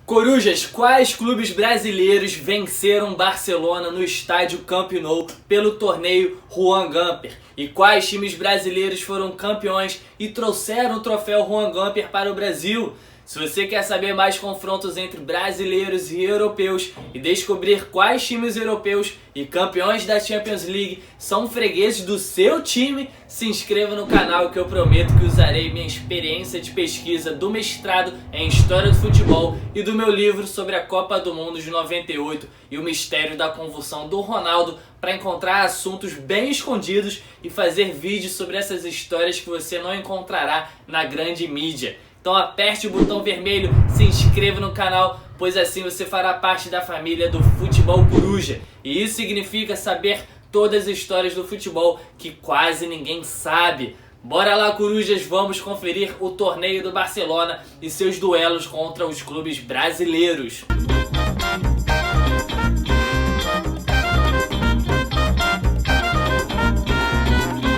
Corujas, quais clubes brasileiros venceram Barcelona no estádio Camp Nou pelo torneio Juan Gamper? E quais times brasileiros foram campeões e trouxeram o troféu Juan Gamper para o Brasil? Se você quer saber mais confrontos entre brasileiros e europeus e descobrir quais times europeus e campeões da Champions League são fregueses do seu time, se inscreva no canal que eu prometo que usarei minha experiência de pesquisa do mestrado em História do Futebol e do meu livro sobre a Copa do Mundo de 98 e o mistério da convulsão do Ronaldo para encontrar assuntos bem escondidos e fazer vídeos sobre essas histórias que você não encontrará na grande mídia. Então aperte o botão vermelho, se inscreva no canal, pois assim você fará parte da família do Futebol Coruja. E isso significa saber todas as histórias do futebol que quase ninguém sabe. Bora lá, Corujas, vamos conferir o torneio do Barcelona e seus duelos contra os clubes brasileiros.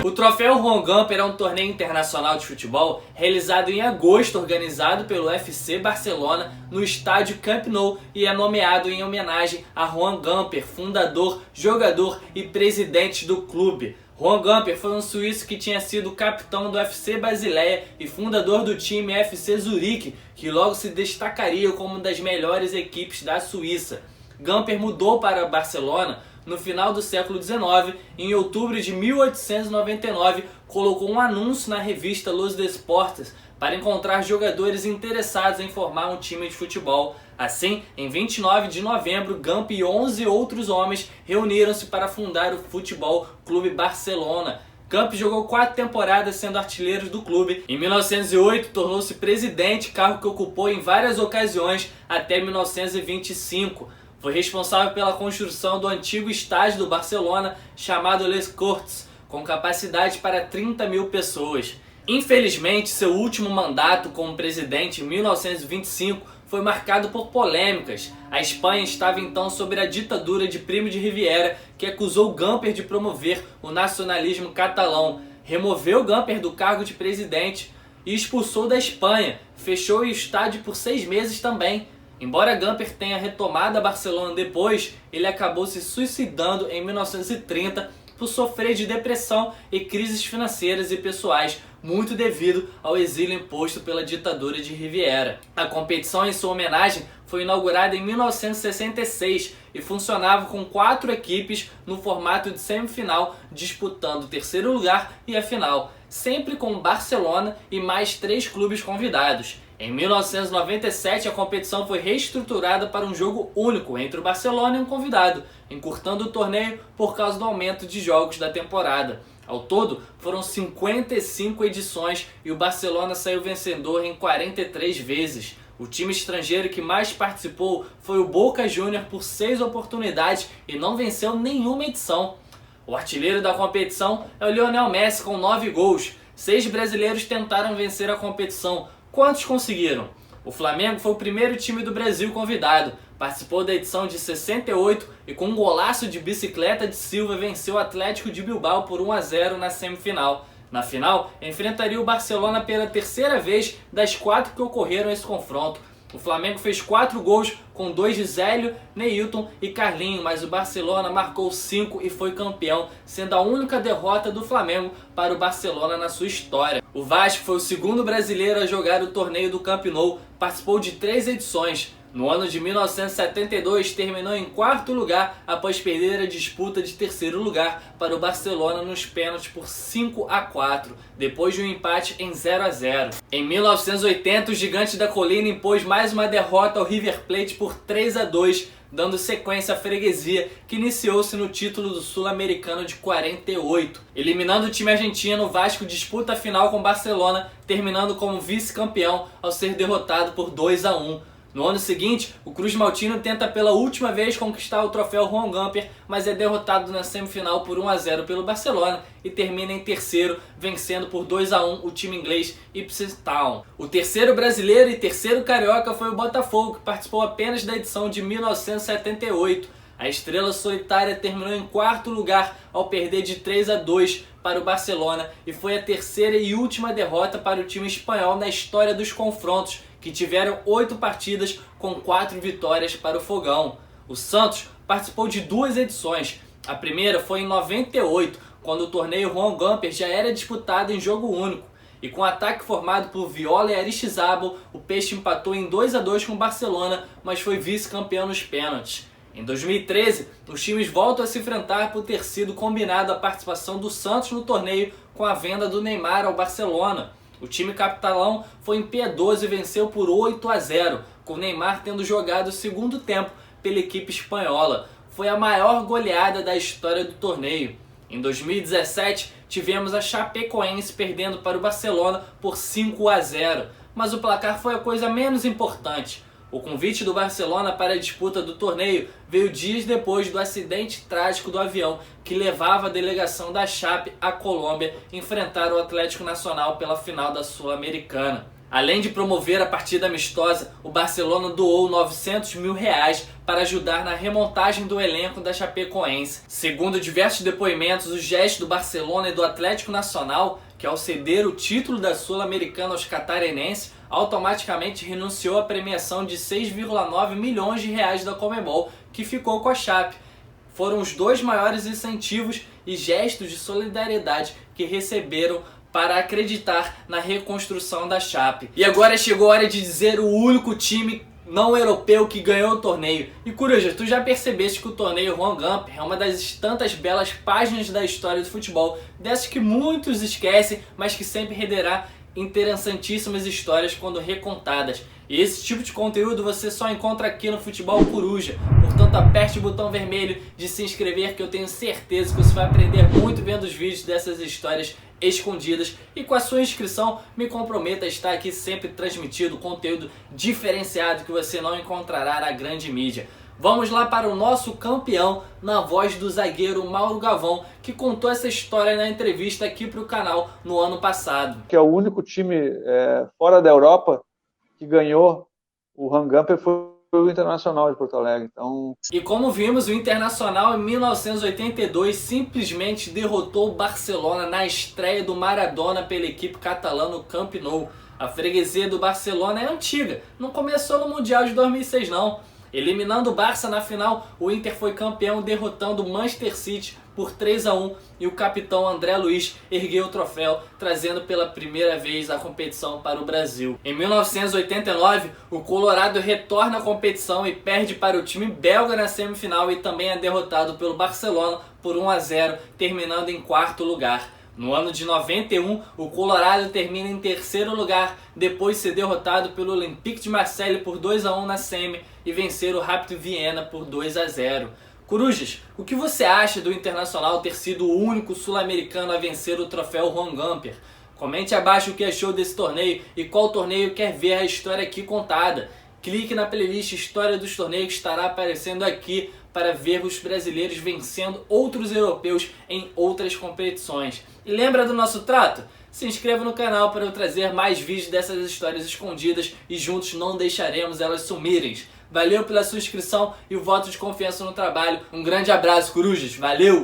O troféu Juan Gamper é um torneio internacional de futebol realizado em agosto, organizado pelo FC Barcelona no estádio Camp Nou e é nomeado em homenagem a Juan Gamper, fundador, jogador e presidente do clube. Juan Gamper foi um suíço que tinha sido capitão do FC Basileia e fundador do time FC Zurique, que logo se destacaria como uma das melhores equipes da Suíça. Gamper mudou para Barcelona no final do século XIX, em outubro de 1899, colocou um anúncio na revista Los Deportes para encontrar jogadores interessados em formar um time de futebol. Assim, em 29 de novembro, Gamper e 11 outros homens reuniram-se para fundar o Futebol Clube Barcelona. Gamper jogou 4 temporadas sendo artilheiro do clube. Em 1908, tornou-se presidente, cargo que ocupou em várias ocasiões até 1925. Foi responsável pela construção do antigo estádio do Barcelona, chamado Les Corts, com capacidade para 30 mil pessoas. Infelizmente, seu último mandato como presidente, em 1925, foi marcado por polêmicas. A Espanha estava então sob a ditadura de Primo de Rivera, que acusou Gamper de promover o nacionalismo catalão. Removeu Gamper do cargo de presidente e expulsou da Espanha. Fechou o estádio por 6 meses também. Embora Gamper tenha retomado a Barcelona depois, ele acabou se suicidando em 1930 por sofrer de depressão e crises financeiras e pessoais, muito devido ao exílio imposto pela ditadura de Rivera. A competição em sua homenagem foi inaugurada em 1966 e funcionava com 4 equipes no formato de semifinal, disputando o terceiro lugar e a final, sempre com Barcelona e mais 3 clubes convidados. Em 1997, a competição foi reestruturada para um jogo único entre o Barcelona e um convidado, encurtando o torneio por causa do aumento de jogos da temporada. Ao todo, foram 55 edições e o Barcelona saiu vencedor em 43 vezes. O time estrangeiro que mais participou foi o Boca Juniors por 6 oportunidades e não venceu nenhuma edição. O artilheiro da competição é o Lionel Messi com 9 gols. 6 brasileiros tentaram vencer a competição. Quantos conseguiram? O Flamengo foi o primeiro time do Brasil convidado. Participou da edição de 68 e com um golaço de bicicleta de Silva venceu o Atlético de Bilbao por 1-0 na semifinal. Na final, enfrentaria o Barcelona pela terceira vez das 4 que ocorreram esse confronto. O Flamengo fez 4 gols com 2 de Zélio, Neilton e Carlinho, mas o Barcelona marcou 5 e foi campeão, sendo a única derrota do Flamengo para o Barcelona na sua história. O Vasco foi o segundo brasileiro a jogar o torneio do Camp Nou, participou de 3 edições. No ano de 1972, terminou em 4º lugar após perder a disputa de terceiro lugar para o Barcelona nos pênaltis por 5-4, depois de um empate em 0-0. Em 1980, o Gigante da Colina impôs mais uma derrota ao River Plate por 3-2, dando sequência à freguesia que iniciou-se no título do Sul-Americano de 48. Eliminando o time argentino, o Vasco disputa a final com o Barcelona, terminando como vice-campeão ao ser derrotado por 2-1. No ano seguinte, o Cruz Maltino tenta pela última vez conquistar o troféu Juan Gamper, mas é derrotado na semifinal por 1-0 pelo Barcelona e termina em terceiro, vencendo por 2-1 o time inglês Ipswich Town. O terceiro brasileiro e terceiro carioca foi o Botafogo, que participou apenas da edição de 1978. A estrela solitária terminou em 4º lugar ao perder de 3-2 para o Barcelona e foi a terceira e última derrota para o time espanhol na história dos confrontos, que tiveram 8 partidas com 4 vitórias para o Fogão. O Santos participou de 2 edições. A primeira foi em 98, quando o torneio Juan Gamper já era disputado em jogo único. E com o ataque formado por Viola e Aristizábal, o Peixe empatou em 2-2 com o Barcelona, mas foi vice-campeão nos pênaltis. Em 2013, os times voltam a se enfrentar por ter sido combinado a participação do Santos no torneio com a venda do Neymar ao Barcelona. O time catalão foi impiedoso e venceu por 8-0, com o Neymar tendo jogado o segundo tempo pela equipe espanhola. Foi a maior goleada da história do torneio. Em 2017, tivemos a Chapecoense perdendo para o Barcelona por 5-0, mas o placar foi a coisa menos importante. O convite do Barcelona para a disputa do torneio veio dias depois do acidente trágico do avião que levava a delegação da Chape à Colômbia enfrentar o Atlético Nacional pela final da Sul-Americana. Além de promover a partida amistosa, o Barcelona doou R$900 mil para ajudar na remontagem do elenco da Chapecoense. Segundo diversos depoimentos, o gesto do Barcelona e do Atlético Nacional, que ao ceder o título da Sul-Americana aos catarinenses, automaticamente renunciou à premiação de R$6,9 milhões da Conmebol, que ficou com a Chape. Foram os 2 maiores incentivos e gestos de solidariedade que receberam para acreditar na reconstrução da Chape. E agora chegou a hora de dizer o único time não europeu que ganhou o torneio. E Coruja, tu já percebeste que o torneio Juan Gamper é uma das tantas belas páginas da história do futebol, dessas que muitos esquecem, mas que sempre renderá interessantíssimas histórias quando recontadas. E esse tipo de conteúdo você só encontra aqui no Futebol Coruja. Portanto, aperte o botão vermelho de se inscrever, que eu tenho certeza que você vai aprender muito vendo os vídeos dessas histórias escondidas. E com a sua inscrição, me comprometa a estar aqui sempre transmitindo conteúdo diferenciado que você não encontrará na grande mídia. Vamos lá para o nosso campeão, na voz do zagueiro Mauro Galvão, que contou essa história na entrevista aqui para o canal no ano passado. Que é o único time fora da Europa que ganhou o Juan Gamper foi o Internacional de Porto Alegre. E como vimos, o Internacional em 1982 simplesmente derrotou o Barcelona na estreia do Maradona pela equipe catalã no Camp Nou. A freguesia do Barcelona é antiga, não começou no Mundial de 2006 não. Eliminando o Barça na final, o Inter foi campeão derrotando o Manchester City por 3-1 e o capitão André Luiz ergueu o troféu, trazendo pela primeira vez a competição para o Brasil. Em 1989, o Colorado retorna à competição e perde para o time belga na semifinal e também é derrotado pelo Barcelona por 1-0, terminando em 4º lugar. No ano de 91, o Colorado termina em 3º lugar, depois de ser derrotado pelo Olympique de Marseille por 2-1 na semi e vencer o Rapid Viena por 2-0. Corujas, o que você acha do Internacional ter sido o único sul-americano a vencer o troféu Juan Gamper? Comente abaixo o que achou desse torneio e qual torneio quer ver a história aqui contada. Clique na playlist História dos Torneios que estará aparecendo aqui para ver os brasileiros vencendo outros europeus em outras competições. E lembra do nosso trato? Se inscreva no canal para eu trazer mais vídeos dessas histórias escondidas e juntos não deixaremos elas sumirem. Valeu pela sua inscrição e o voto de confiança no trabalho. Um grande abraço, corujas. Valeu!